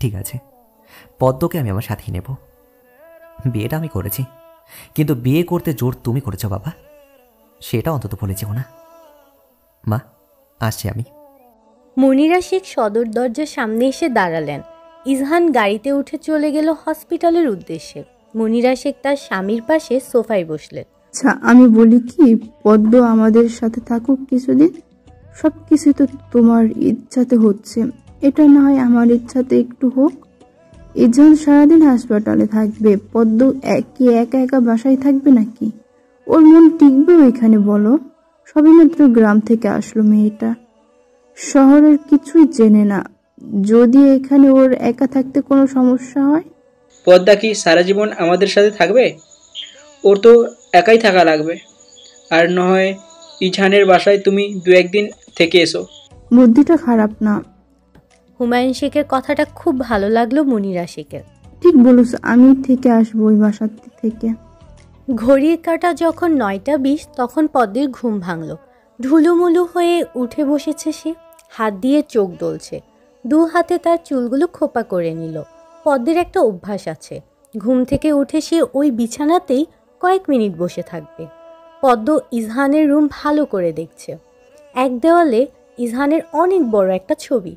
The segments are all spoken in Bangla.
ঠিক আছে, পদ্মকে আমি আমার সাথে নেব। বিয়েটা আমি করেছি, কিন্তু বিয়ে করতে জোর তুমি করেছ বাবা, সেটা অন্তত ভুলে যেও না। মা, আসছি আমি। মনিরা শেখ সদর দরজার সামনে এসে দাঁড়ালেন। ইজহান গাড়িতে উঠে চলে গেল হসপিটালের উদ্দেশ্যে। মনিরা শেখ তার স্বামীর পাশে সোফায় বসলেন। আচ্ছা, আমি বলি কি, পদ্ম আমাদের সাথে থাকুক কিছুদিন। সব কিছু তো তোমার ইচ্ছাতে হচ্ছে, এটা না হয় আমার ইচ্ছাতে একটু হোক। ইজহান সারাদিন হাসপাতালে থাকবে, পদ্ম কি একা একা বাসায় থাকবে নাকি? ওর মন টিকবে এখানে বলো? সবেমাত্র গ্রাম থেকে আসলো মেয়েটা, শহরের কিছুই চেনে না। যদি এখানে ওর একা থাকতে কোনো সমস্যা হয়? পদ্মা কি সারা জীবন আমাদের সাথে থাকবে? ওর তো একাই থাকা লাগবে। আর নয় ইজহানের বাসায় তুমি 2-1 দিন থেকে এসো। বুদ্ধিটা খারাপ না। হুমায়ুন শেখের কথাটা খুব ভালো লাগলো মনিরা শেখের। ঠিক বলছ, আমি থেকে আসবো ওই বাসা থেকে। ঘড়ির কাঁটা যখন 9টা 20 তখন পদ্মের ঘুম ভাঙল। ঢুলুমুলু হয়ে উঠে বসেছে সে, হাত দিয়ে চোখ ডলছে। 2 হাতে তার চুলগুলো খোপা করে নিল। পদ্মের একটা অভ্যাস আছে, ঘুম থেকে উঠে সে ওই বিছানাতেই কয়েক মিনিট বসে থাকবে। পদ্ম ইজহানের রুম ভালো করে দেখছে। এক দেওয়ালে ইজহানের অনেক বড় একটা ছবি।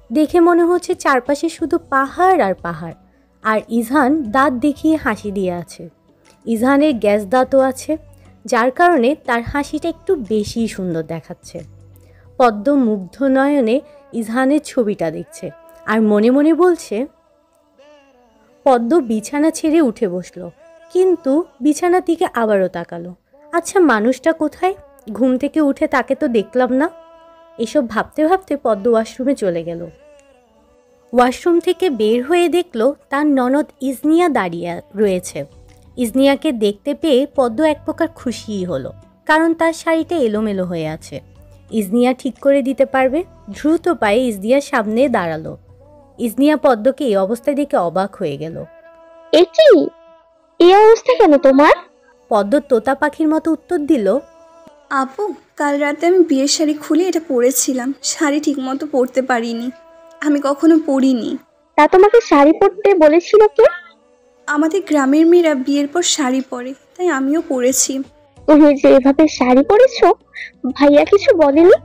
দেখে মনে হচ্ছে চারপাশে শুধু পাহাড় আর পাহাড়। আর ইজহান দাঁত দেখিয়ে হাসি দিয়ে আছে। ইজহানের গ্যাস দাঁতও আছে, যার কারণে তার হাসিটা একটু বেশি সুন্দর দেখাচ্ছে। পদ্ম মুগ্ধ নয়নে ইজহানের ছবিটা দেখছে আর মনে মনে বলছে। পদ্ম বিছানা ছেড়ে উঠে বসলো, কিন্তু বিছানার দিকে আবারও তাকালো। আচ্ছা, মানুষটা কোথায়? ঘুম থেকে উঠে তাকে তো দেখলাম না। এসব ভাবতে ভাবতে পদ্ম ওয়াশরুমে চলে গেল। ওয়াশরুম থেকে বের হয়ে দেখলো তার ননদ ইজনিয়া দাঁড়িয়ে রয়েছে। ইজনিয়াকে দেখতে পেয়ে পদ্ম এক প্রকার খুশিই হলো, কারণ তার শাড়িটা এলোমেলো হয়ে আছে। ইজনিয়া ঠিক করে দিতে পারবে। দ্রুত পায়ে ইজনিয়ার সামনে দাঁড়ালো। ইজনিয়া পদ্মকে এই অবস্থায় দেখে অবাক হয়ে গেল। এই অবস্থা কেন তোমার? পদ্ম তোতা পাখির মতো উত্তর দিল, আপু, কাল রাতে আমি বিয়ের শাড়ি খুলে এটা পরেছিলাম। শাড়ি ঠিকমতো পরতে পারিনি, আমি কখনো পরিনি। তা তোমাকে শাড়ি পরতে বলেছিল কে? আমাদের গ্রামের মেয়েরা বিয়ের পর শাড়ি পরে, তাই আমিও পরেছি। তুমি যে এভাবে শাড়ি পরেছো, ভাইয়া কিছু বলেনি?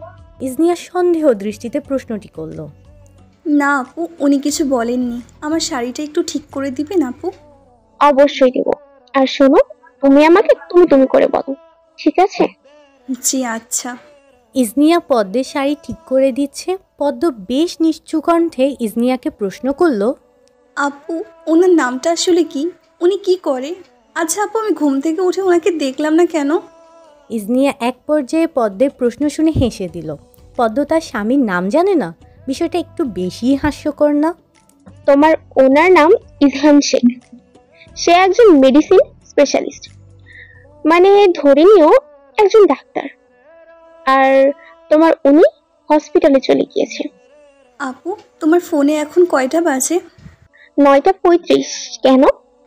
ইজনিয়া সন্দেহ দৃষ্টিতে প্রশ্নটি করল। না আপু, উনি কিছু বলেননি। আমার শাড়িটা একটু ঠিক করে দিবেন আপু? অবশ্যই দেবো। আর শোনো, তুমি আমাকে তুমি তুমি করে বলো, ঠিক আছে? জি আচ্ছা। ইজনিয়া পদ্মের শাড়ি ঠিক করে দিচ্ছে। পদ্ম বেশ নিচু কণ্ঠে ইজনিয়াকে প্রশ্ন করল, আপু, ওনার নামটা আসলে কি? উনি কি করে? আচ্ছা আপু, আমি ঘুম থেকে উঠে ওনাকে দেখলাম না কেন? ইজনিয়া এক পর্যায়ে পদ্মের প্রশ্ন শুনে হেসে দিল। পদ্ম তার স্বামীর নাম জানে না, বিষয়টা একটু বেশি হাস্যকর না? তোমার ওনার নাম ইজহান শেখ। সে একজন মেডিসিন স্পেশালিস্ট, মানে ধরে নিও একজন ডাক্তার। আর তোমার উনি হসপিটালে চলে গিয়েছে। আপু, তোমার ফোনে এখন কয়টা বাজে? 9টা 35। কেন?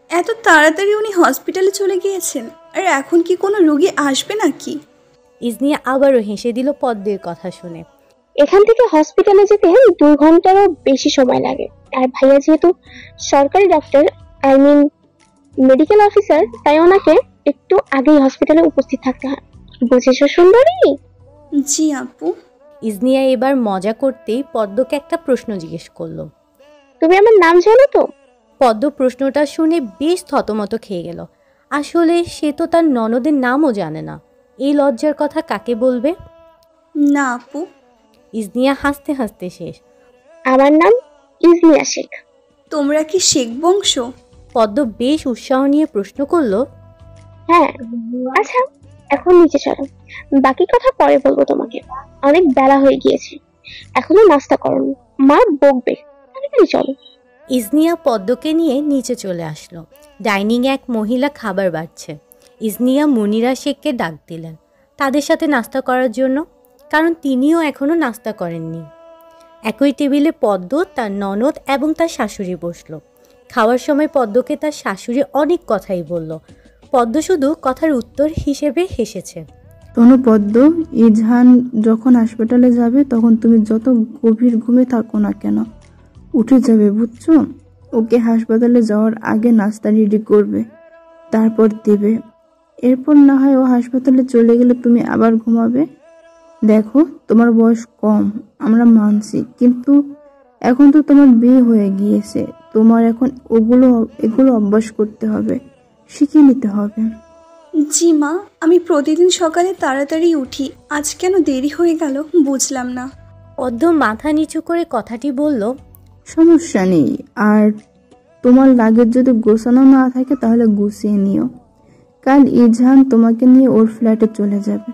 এত তাড়াতাড়ি উনি হসপিটালে চলে গিয়েছেন? আর এখন কি কোনো রোগী আসবে নাকি? ইজনিয়া আবারও হেসে দিল পদ্মের কথা শুনে। এখান থেকে হসপিটালে যেতে 2 ঘন্টারও বেশি সময় লাগে। আর ভাইয়া যেহেতু সরকারি doctor, I mean medical officer, তাই ওনাকে একটু আগেই হসপিটালে উপস্থিত থাকতে হয়। বুঝেছো সুন্দরী? জি আপু। ইজনিয়া এবার মজা করতেই পদ্মকে একটা প্রশ্ন জিজ্ঞেস করলো। তুমি আমার নাম জানো তো? পদ্ম প্রশ্নটা শুনে বেশ থতমত খেয়ে গেল। আসলে সে তো তার ননদের নামও জানে না। এই লজ্জার কথা কাকে বলবে? না আপু। ইজনিয়া হাসতে হাসতে শেষ। আমার নাম ইজনিয়া শেখ। তোমরা কি শেখ বংশ? পদ্ম বেশ উৎসাহ নিয়ে প্রশ্ন করলো। হ্যাঁ। আচ্ছা, এখন নিচে চলো, বাকি কথা পরে বলবো তোমাকে। অনেক বেলা হয়ে গিয়েছে, এখনো নাস্তা করোনি, মা বকবে। তাড়াতাড়ি চলো। ইজনিয়া পদ্মকে নিয়ে নিচে চলে আসলো। ডাইনিংয়ে এক মহিলা খাবার বাড়ছে। ইজনিয়া মুনিরা শেখকে ডাক দিলেন তাদের সাথে নাস্তা করার জন্য, কারণ তিনিও এখনো নাস্তা করেননি। একই টেবিলে পদ্ম, তার ননদ এবং তার শাশুড়ি বসলো। খাওয়ার সময় পদ্মকে তার শাশুড়ি অনেক কথাই বলল। পদ্ম শুধু কথার উত্তর হিসেবে হেসেছে। শোনো পদ্ম, ইজহান যখন হাসপাতালে যাবে তখন তুমি যত গভীর ঘুমে থাকো না কেন উঠে যাবে, বুঝছো? ওকে হাসপাতালে যাওয়ার আগে নাস্তা রেডি করবে, তারপর দেবে। এরপর না হয় ও হাসপাতালে চলে গেলে তুমি আবার ঘুমাবে। দেখো, তোমার বয়স কম, আমরা মানছি, কিন্তু এখন তো তোমার বিয়ে হয়ে গিয়েছে। তোমার এখন এগুলো অভ্যাস করতে হবে, শিখে নিতে হবে। জি মা, আমি প্রতিদিন সকালে তাড়াতাড়ি উঠি, আজ কেন দেরি হয়ে গেল বুঝলাম না। পদ্ম মাথা নিচু করে কথাটি বলল। সমস্যা নেই, আর তোমার লাগেজ যদি গোছানো না থাকে তাহলে গুছিয়ে নিও। কাল ইজহান তোমাকে নিয়ে ওর ফ্ল্যাটে চলে যাবে।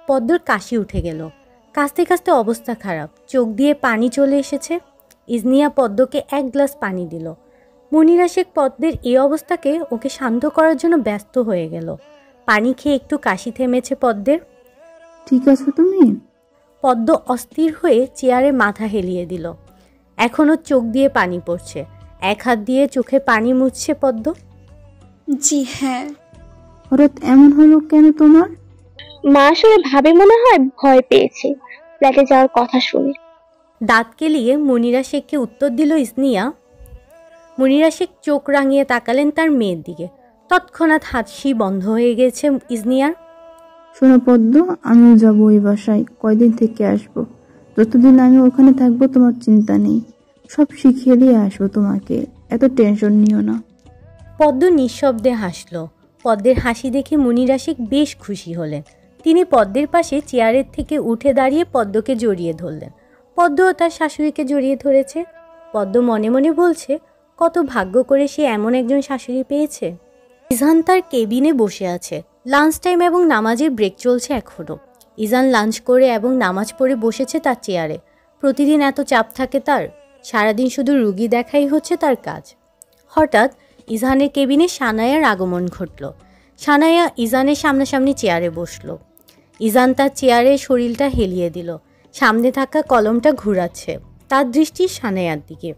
পদ্মর কাশি উঠে গেল, কাশতে কাশতে অবস্থা খারাপ, চোখ দিয়ে পানি চলে এসেছে। ইজনিয়া পদ্মকে এক গ্লাস পানি দিল। মনিরা শেখ পদ্মের এই অবস্থাকে ওকে শান্ত করার জন্য ব্যস্ত হয়ে গেল। পানি খেয়ে একটু কাশি থেমেছে পদ্মের। ঠিক আছো তুমি? পদ্ম অস্থির হয়ে চেয়ারে মাথা হেলিয়ে দিল। এখনও চোখ দিয়ে পানি পড়ছে, এক হাত দিয়ে চোখে পানি মুছছে পদ্ম। জি হ্যাঁ। হঠাৎ এমন হলো কেন তোমার? মা আসলে ভাবে মনে হয় ভয় পেয়েছে ফ্ল্যাটে যাওয়ার কথা শুনে। দাঁত কেলিয়ে মনিরা শেখকে উত্তর দিল ইসনিয়া। মনিরা শেখ চোখ রাঙিয়ে তাকালেন তার মেয়ের দিকে। তৎক্ষণাৎ হাসি বন্ধ হয়ে গেছে ইসনিয়ার। শোনো পদ্ম, আমিও যাবো ওই বাসায়, কয়দিন থেকে আসবো। যতদিন আমি ওখানে থাকবো তোমার চিন্তা নেই, সব শিখিয়ে দিয়ে আসবো তোমাকে, এত টেনশন নিও না। পদ্ম নিঃশব্দে হাসল। পদ্মের হাসি দেখে মনিরা শেখ বেশ খুশি হলেন। তিনি পদ্মের পাশে চেয়ারের থেকে উঠে দাঁড়িয়ে পদ্মকে জড়িয়ে ধরলেন। পদ্মও তার শাশুড়িকে জড়িয়ে ধরেছে। পদ্ম মনে মনে বলছে, কত ভাগ্য করে সে এমন একজন শাশুড়ি পেয়েছে। ইজহান তার কেবিনে বসে আছে। লাঞ্চ টাইম এবং নামাজের ব্রেক চলছে এখনও। ইজহান লাঞ্চ করে এবং নামাজ পড়ে বসেছে তার চেয়ারে। প্রতিদিন এত চাপ থাকে তার, সারাদিন শুধু রুগী দেখাই হচ্ছে তার কাজ। হঠাৎ ইজহানের কেবিনে সানায়ার আগমন ঘটল। সানায়া ইজহানের সামনাসামনি চেয়ারে বসলো। ইজহান তার চেয়ারে শরীরটা হেলিয়ে দিল, সামনে থাকা কলমটা ঘুরাচ্ছে। তার দৃষ্টি সানায়ার দিকে।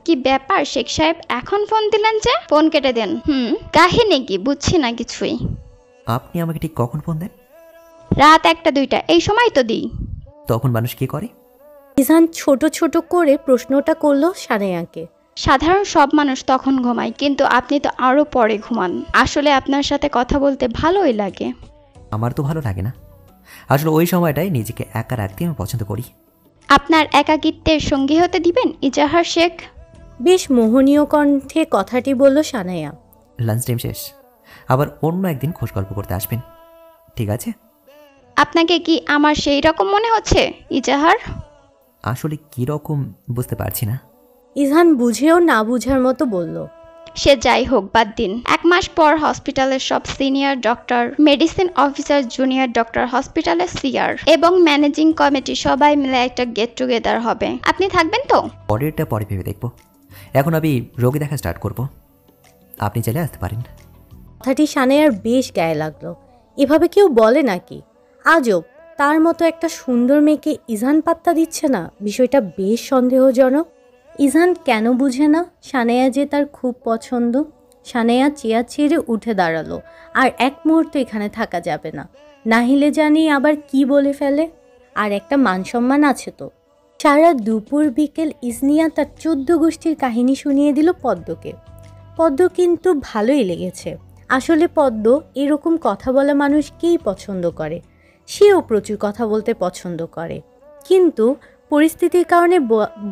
কি ব্যাপার শেখ সাহেব, এখন ফোন দিলেন যে? ফোন কেটে দেন। কাহিনী কি বুঝছি না কিছুই। আপনি আমাকে ঠিক কখন ফোন দেন? রাত 1টা-2টা এই সময় তো দিই। তখন মানুষ কি করে? ইজহান ছোট ছোট করে প্রশ্নটা করলো সানায়াকে। সাধারণ সব মানুষ তখন ঘুমায়, কিন্তু আপনি তো আরো পরে ঘুমান। আসলে আপনার সাথে কথা বলতে ভালোই লাগে। আমার তো ভালো লাগে না, আসলে ওই সময়টায় নিজেকে একা রাখতে আমি পছন্দ করি। আপনার একাকিত্বের সঙ্গী হতে দিবেন ইজাহার শেখ? বেশ মোহনীয় কণ্ঠে কথাটি বলল সানায়া। লাঞ্চ টাইম শেষ, আবার অন্য একদিন খোঁজ গল্প করতে আসবেন, ঠিক আছে? আপনাকে কি আমার সেই রকম মনে হচ্ছে ইজাহার? আসলে কি রকম বুঝতে পারছি না। ইজহান বুঝেও না বুঝার মতো বলল। সে যাই হোক, বাদ দিন। 1 মাস পর হসপিটালের সব senior doctor, medicine officer, junior doctor, হসপিটালের সিআর এবং ম্যানেজিং কমিটি সবাই মিলে একটা গেট টুগেদার হবে। আপনি থাকবেন তো? পরেরটা পরে ভেবে দেখব, এখন আমি রোগী দেখা স্টার্ট করব, আপনি চাইলে আসতে পারেন। কথাটি সানায়ার বেশ গায়ে লাগলো। এভাবে কেউ বলে নাকি? আজব, তার মতো একটা সুন্দর মেয়েকে ইজহান পাত্তা দিচ্ছে না, বিষয়টা বেশ সন্দেহজনক। ইজহান কেন বুঝে না সানায়া যে তার খুব পছন্দ? সানায়া চেয়ার ছেড়ে উঠে দাঁড়ালো। আর এক মুহূর্ত এখানে থাকা যাবে না, নাহিলে জানি আবার কি বলে ফেলে। আর একটা মান সম্মান আছে তো। সারা দুপুর বিকেল ইজনিয়া তার 14 গোষ্ঠীর কাহিনী শুনিয়ে দিল পদ্মকে। পদ্ম কিন্তু ভালোই লেগেছে। আসলে পদ্ম এরকম কথা বলা মানুষকেই পছন্দ করে। সেও প্রচুর কথা বলতে পছন্দ করে, কিন্তু পরিস্থিতির কারণে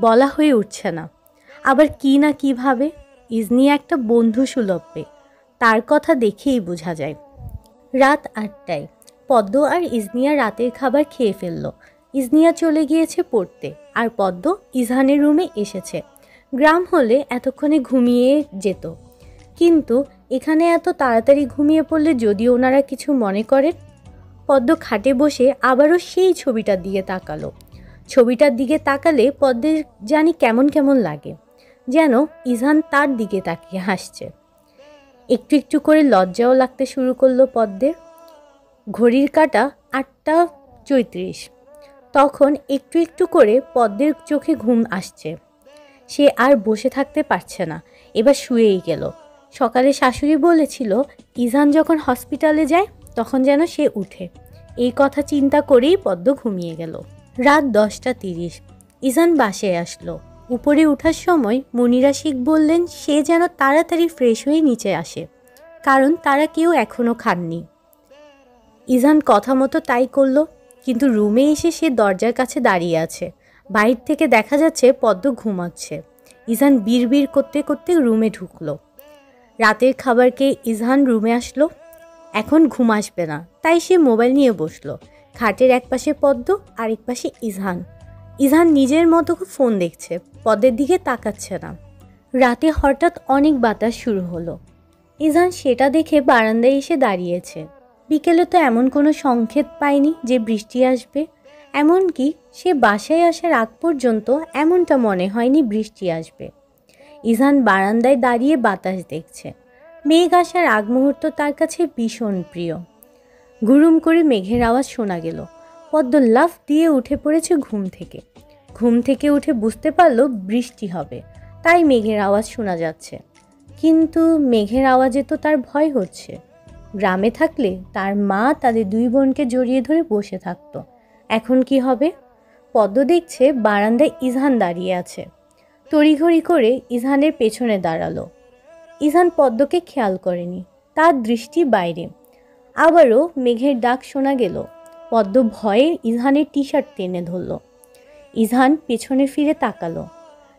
বলা হয়ে উঠছে না। আবার কি না কিভাবে ইজনিয়া একটা বন্ধু সুলভ মেয়ে, তার কথা দেখেই বোঝা যায়। রাত 8টায় পদ্ম আর ইজনিয়া রাতের খাবার খেয়ে ফেলল। ইজনিয়া চলে গিয়েছে পড়তে, আর পদ্ম ইজহানের রুমে এসেছে। গ্রাম হলে এতক্ষণে ঘুমিয়ে যেত, কিন্তু এখানে এত তাড়াতাড়ি ঘুমিয়ে পড়লে যদি ওনারা কিছু মনে করেন। পদ্ম খাটে বসে আবারও সেই ছবিটার দিকে তাকালো। ছবিটার দিকে তাকালে পদ্মের জানি কেমন কেমন লাগে, যেন ইজহান তার দিকে তাকিয়ে হাসছে। একটু একটু করে লজ্জাও লাগতে শুরু করলো পদ্মের। ঘড়ির কাঁটা 8টা 34। তখন একটু একটু করে পদ্মের চোখে ঘুম আসছে। সে আর বসে থাকতে পারছে না, এবার শুয়েই গেল। সকালে শাশুড়ি বলেছিল ইজহান যখন হসপিটালে যায় তখন যেন সে উঠে। এই কথা চিন্তা করেই পদ্ম ঘুমিয়ে গেল। রাত 10:30 ইজান বাসায় আসলো। উপরে ওঠার সময় মুনিরা শেখ বললেন সে যেন তাড়াতাড়ি ফ্রেশ হয়ে নিচে আসে, কারণ তারা কেউ এখনও খাননি। ইজান কথা মতো তাই করলো, কিন্তু রুমে এসে সে দরজার কাছে দাঁড়িয়ে আছে। বাইরে থেকে দেখা যাচ্ছে পদ্ম ঘুমাচ্ছে। ইজান বিড়বিড় করতে করতে রুমে ঢুকলো। রাতের খাবার খেয়ে ইজহান রুমে আসলো। এখন ঘুম আসবে না, তাই সে মোবাইল নিয়ে বসলো। খাটের এক পাশে পদ্ম, আরেক পাশে ইজহান। ইজহান নিজের মতো ফোন দেখছে, পদ্মের দিকে তাকাচ্ছে না। রাতে হঠাৎ অনেক বাতাস শুরু হলো। ইজহান সেটা দেখে বারান্দায় এসে দাঁড়িয়েছে। বিকেলে তো এমন কোনো সংকেত পায়নি যে বৃষ্টি আসবে। এমনকি সে বাসায় আসার আগ পর্যন্ত এমনটা মনে হয়নি বৃষ্টি আসবে। ইজহান বারান্দায় দাঁড়িয়ে বাতাস দেখছে। মেঘ আসার আগ মুহূর্ত তার কাছে ভীষণ প্রিয়। গুরুম করে মেঘের আওয়াজ শোনা গেল। পদ্ম লাফ দিয়ে উঠে পড়েছে ঘুম থেকে উঠে বুঝতে পারলো বৃষ্টি হবে, তাই মেঘের আওয়াজ শোনা যাচ্ছে। কিন্তু মেঘের আওয়াজে তো তার ভয় হচ্ছে। গ্রামে থাকলে তার মা তাদের দুই বোনকে জড়িয়ে ধরে বসে থাকতো। এখন কি হবে? পদ্ম দেখছে বারান্দায় ইজহান দাঁড়িয়ে আছে। তড়িঘড়ি করে ইজহানের পেছনে দাঁড়ালো। ইজহান পদ্মকে খেয়াল করেনি, তার দৃষ্টি বাইরে। আবারও মেঘের ডাক শোনা গেল। পদ্ম ভয়ে ইজহানের টি শার্ট টেনে ধরল। ইজহান পেছনে ফিরে তাকালো,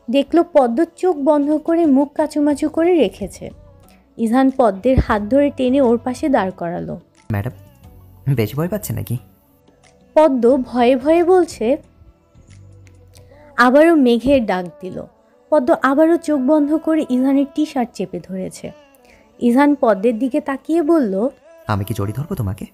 দেখলো পদ্ম চোখ বন্ধ করে মুখ কাচুমাচু করে রেখেছে। ইজহান পদ্মের হাত ধরে টেনে ওর পাশে দাঁড় করালো। ম্যাডাম, বেশি ভয় পাচ্ছে নাকি? পদ্ম ভয়ে ভয়ে বলছে। আবারও মেঘের ডাক দিল। পদ্ম আবারও চোখ বন্ধ করে ইজহানের টি শার্ট চেপে ধরেছে। ইজহান পদ্মের দিকে তাকিয়ে বলল, আমি কি জড়িয়ে ধরবো তোমাকে?